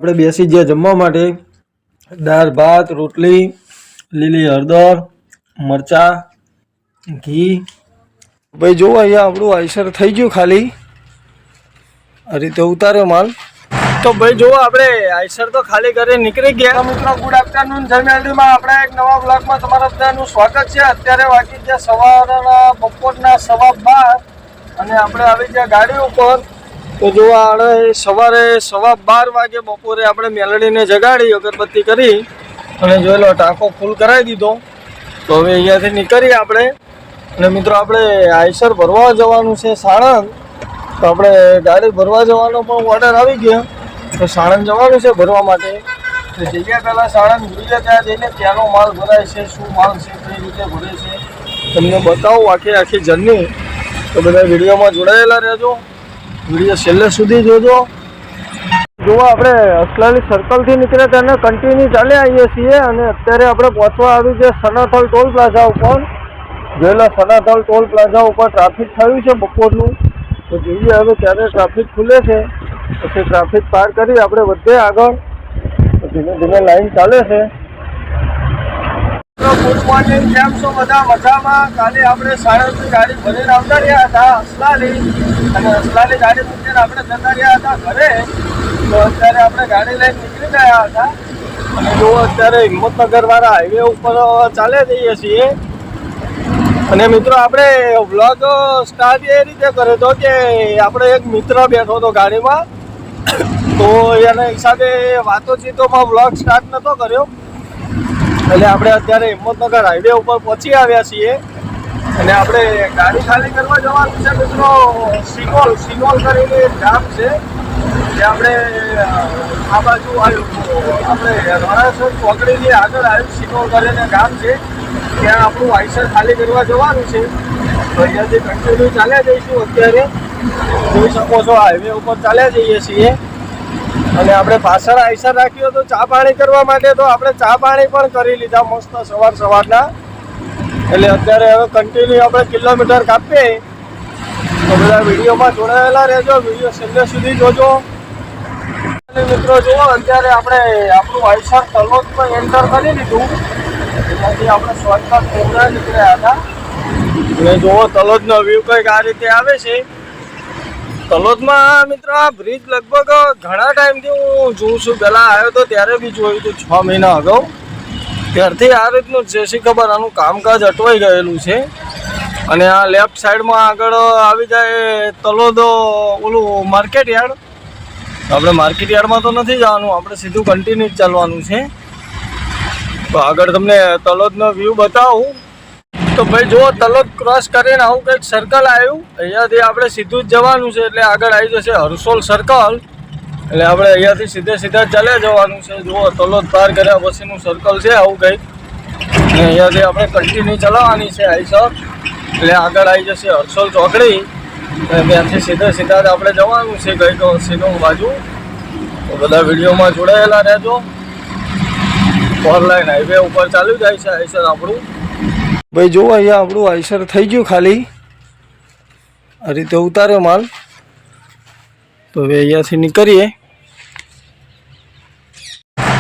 આપણે બેસી ગયા જમવા માટે દાળ ભાત રોટલી લીલી હળદર મરચા ઘી ભાઈ જો અહીંયા આપણું આઈસર થઈ ગયું ખાલી આ રીતે ઉતાર્યો માલ તો ભાઈ જો આપણે આઈસર તો ખાલી કરી નીકળી ગયા મિત્રો ગુડ આફ્ટરનૂન જર્નલીમાં આપણા એક નવા બ્લોગમાં તમારા બધાનું સ્વાગત છે અત્યારે વાગી ગયા સવારના બપોરના 12:15 અને આપણે આવી ગયા ગાડી ઉપર તો જો સવારે 12:15 વાગે બપોરે આપણે મેલડીને જગાડી અગરબત્તી કરી અને જોઈ લો ટાંકો ફૂલ કરાવી દીધો તો હવે અહીંયાથી નીકળીએ આપણે અને મિત્રો આપણે આઈસર ભરવા જવાનું છે સાણંદ તો આપણે ગાડી ભરવા જવાનો પણ ઓર્ડર આવી ગયો તો સાણંદ જવાનું છે ભરવા માટે તો જઈએ પહેલાં સાણંદ ભરીએ ત્યાં જઈને ત્યાંનો માલ ભરાય છે શું માલ છે કઈ રીતે ભરે છે તમને બતાવું આખી જર્ની તો બધા વિડીયોમાં જોડાયેલા રહેજો વિડીયો છેલ્લે સુધી જોજો જો આપણે અસલાલી સર્કલથી નીકળ્યા તેને કન્ટિન્યુ ચાલી આવીએ છીએ અને અત્યારે આપણે પહોંચવા આવ્યું છે સનાથલ ટોલ પ્લાઝા ઉપર જોયેલા સનાથલ ટોલ પ્લાઝા ઉપર ટ્રાફિક થયું છે બપોરનું તો જોઈએ હવે ત્યારે ટ્રાફિક ખુલે છે પછી ટ્રાફિક પાર કરી આપણે વધીએ આગળ ધીમે ધીમે લાઈન ચાલે છે ગુડ મોર્નિંગ કેમ છો બધા મજામાં કાલે આપણે સાણંદની ગાડી ભરીને આવતા રહ્યા હતા અસલાલી અને અસલાલી ગાડી મૂકીને આપણે જતા રહ્યા હતા ઘરે તો અત્યારે આપણે ગાડી લઈને નીકળી ગયા હતા અને જો અત્યારે હિંમતનગરવાળા હાઈવે ઉપર ચાલે જઈએ છીએ અને મિત્રો આપણે વ્લોગ સ્ટાર્ટ એ રીતે કર્યો હતો કે આપણે એક મિત્ર બેઠો હતો ગાડીમાં તો એના હિસાબે વાતોચીતોમાં વ્લોગ સ્ટાર્ટ નહોતો કર્યો એટલે આપણે અત્યારે હિંમતનગર હાઈવે ઉપર પહોંચી આવ્યા છીએ અને આપણે ગાડી ખાલી કરવા જવાનું છે મિત્રો સિનોલ કરીને એક ગામ છે જે આપણે આ બાજુ આવ્યું આપણે રણાસર ચોકડીની આગળ આવ્યું સિનોલ કરીને ગામ છે ત્યાં આપણું આઈસર ખાલી કરવા જવાનું છે તો અહીંયાથી કન્ટિન્યુ ચાલ્યા જઈશું અત્યારે જોઈ શકો છો હાઈવે ઉપર ચાલ્યા જઈએ છીએ અને આપણે પાછળ આઈસર રાખ્યો તો ચા પાણી કરવા માટે તો આપણે ચા પાણી પણ કરી લીધા મસ્ત સવારના એટલે અત્યારે હવે કન્ટિન્યુ આપણે કિલોમીટર કાપીએ તો બધા વિડીયોમાં જોડાયેલા રહેજો વિડીયો છેલ્લે સુધી જોજો અને મિત્રો જુઓ અત્યારે આપણે આપણું આઈસર તલોદમાં એન્ટર કરી લીધું એમાંથી આપણે શોર્ટકટ કોબરા નીકળ્યા હતા અને જુઓ તલોદનો વ્યૂ કંઈક આ રીતે આવે છે તલોદમાં મિત્રો આ બ્રિજ લગભગ ઘણા ટાઈમથી હું જોઉં છું પહેલાં આવ્યો હતો ત્યારે બી જોયું હતું 6 મહિના અગાઉ ત્યારથી આ રીતનું છે શી ખબર આનું કામકાજ અટવાઈ ગયેલું છે અને આ લેફ્ટ સાઈડમાં આગળ આવી જાય તલોદ ઓલું માર્કેટ યાર્ડ આપણે માર્કેટ યાર્ડમાં તો નથી જવાનું આપણે સીધું કન્ટિન્યુ ચાલવાનું છે તો આગળ તમને તલોદનો વ્યૂ બતાવું તો ભાઈ જુઓ તલોદ ક્રોસ કરીને આવું કંઈક સર્કલ આવ્યું અહીંયાથી આપણે સીધું જ જવાનું છે એટલે આગળ આવી જશે હરસોલ સર્કલ એટલે આપણે અહીંયાથી સીધા ચાલ્યા જવાનું છે જુઓ તલોદ પાર કર્યા પછીનું સર્કલ છે આવું કંઈક અને અહીંયાથી આપણે કન્ટિન્યુ ચલાવવાની છે આઈસર એટલે આગળ આવી જશે હરસોલ ચોકડી અને ત્યાંથી સીધા જ આપણે જવાનું છે કંઈક સિનો બાજુ તો બધા વિડીયોમાં જોડાયેલા રહેજો 4 લાઇન હાઈવે ઉપર ચાલુ જાય છે આઈસર આપણું ભાઈ જો અહીંયા આપણું આઈસર થઈ ગયું ખાલી આ રીતે ઉતાર્યો માલ તો હવે અહીંયાથી નીકળીએ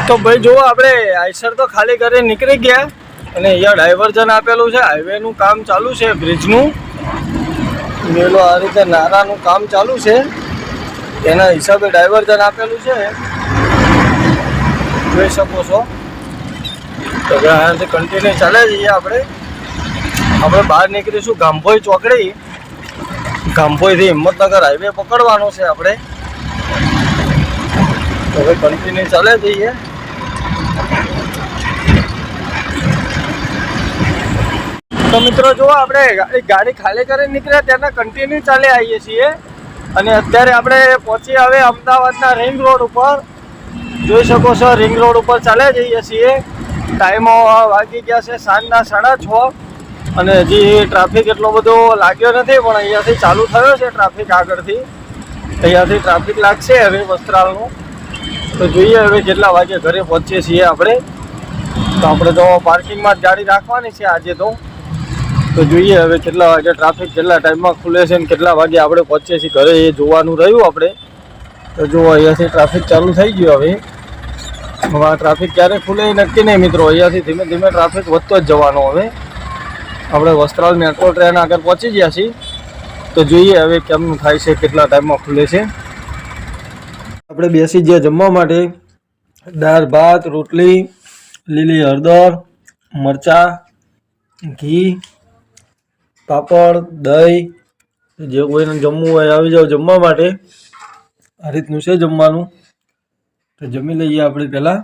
તો ભાઈ જુઓ આપણે આઈસર તો ખાલી કરી નીકળી ગયા અને અહીંયા ડાયવર્ઝન આપેલું છે હાઈવેનું કામ ચાલુ છે બ્રિજનું મેલો આ રીતે નારાનું કામ ચાલુ છે એના હિસાબે ડાયવર્ઝન આપેલું છે જોઈ શકો છો તો હવે અહીંયાથી કન્ટિન્યુ ચાલે જઈએ આપણે બહાર નીકળીશું ગામભોઈ ચોકડી ગામભોઈથી હિંમતનગર હાઈવે પકડવાનો છે આપણે હવે કન્ટિન્યુ ચાલે જઈએ તો મિત્રો જુઓ આપણે ગાડી ખાલી કરીને નીકળ્યા ત્યાંના કન્ટિન્યુ ચાલી આવીએ છીએ અને અત્યારે આપણે પહોંચી આવે અમદાવાદના રિંગ રોડ ઉપર જોઈ શકો છો રિંગ રોડ ઉપર ચાલ્યા જઈએ છીએ ટાઈમો વાગી ગયા છે સાંજના 6:30 અને હજી ટ્રાફિક એટલો બધો લાગ્યો નથી પણ અહીંયાથી ચાલુ થયો છે ટ્રાફિક આગળથી અહીંયાથી ટ્રાફિક લાગશે હવે વસ્ત્રાલનું તો જોઈએ હવે કેટલા વાગે ઘરે પહોંચીએ છીએ આપણે તો પાર્કિંગમાં જ ગાડી રાખવાની છે આજે તો જોઈએ હવે કેટલા વાગે ટ્રાફિક કેટલા ટાઈમમાં ખુલે છે ને કેટલા વાગે આપણે પહોંચીએ છીએ ઘરે એ જોવાનું રહ્યું આપણે તો જો અહીંયાથી ટ્રાફિક ચાલુ થઈ ગયો હવે આ ટ્રાફિક ક્યારે ખુલે એ નક્કી નહીં મિત્રો. અહીંયાથી ધીમે ધીમે ટ્રાફિક વધતો જ જવાનો હવે. આપણે વસ્ત્રાલ મેટ્રો ટ્રેન આગળ પહોંચી ગયા છીએ, તો જોઈએ હવે કેમનું થાય છે, કેટલા ટાઈમમાં ખુલે છે. આપણે બેસી ગયા જમવા માટે. દાળ ભાત, રોટલી, લીલી હળદર, મરચાં, ઘી, પાપડ, દહીં, જે કોઈને જમવું હોય આવી જાઓ જમવા માટે. આ રીતનું છે જમવાનું. તો જમી લઈએ આપણે પહેલાં.